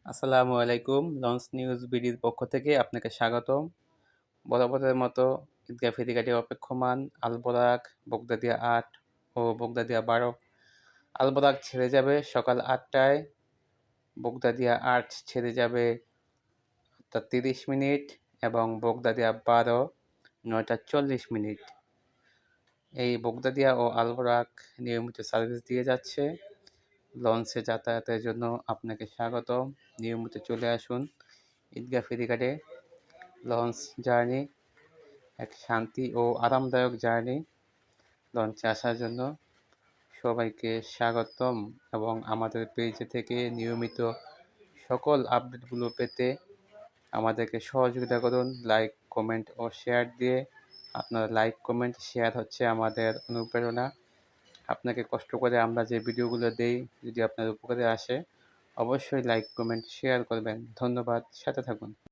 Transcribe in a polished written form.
আসসালামু আলাইকুম। Launch news বিডির পক্ষ থেকে আপনাকে স্বাগতম। বরাবরের মতো ঈদগাহ ফেরিঘাটে অপেক্ষমান আল-বোরাক, বগদাদিয়া ৮ ও বগদাদিয়া ১২। আল-বোরাক ছেড়ে যাবে সকাল ৮টায়, বগদাদিয়া ৮ ছেড়ে যাবে ৮টা ৩০ মিনিট এবং বগদাদিয়া ১২ ৯টা ৪০ মিনিট। এই বগদাদিয়া ও আল-বোরাক নিয়মিত সার্ভিস দিয়ে যাচ্ছে। লঞ্চে যাতায়াতের জন্য আপনাকে স্বাগতম। নিয়মিত চলে আসুন ঈদগাহ ফেরিঘাটে। লঞ্চ জার্নি এক শান্তি ও আরামদায়ক জার্নি। লঞ্চে আসার জন্য সবাইকে স্বাগতম এবং আমাদের পেজে থেকে নিয়মিত সকল আপডেটগুলো পেতে আমাদেরকে সহযোগিতা করুন লাইক, কমেন্ট ও শেয়ার দিয়ে। আপনার লাইক, কমেন্ট, শেয়ার হচ্ছে আমাদের অনুপ্রেরণা। আপনাকে কষ্ট করে আমরা যে ভিডিওগুলো দেই, যদি আপনার উপকারে আসে অবশ্যই লাইক, কমেন্ট, শেয়ার করবেন। ধন্যবাদ, সাথে থাকুন।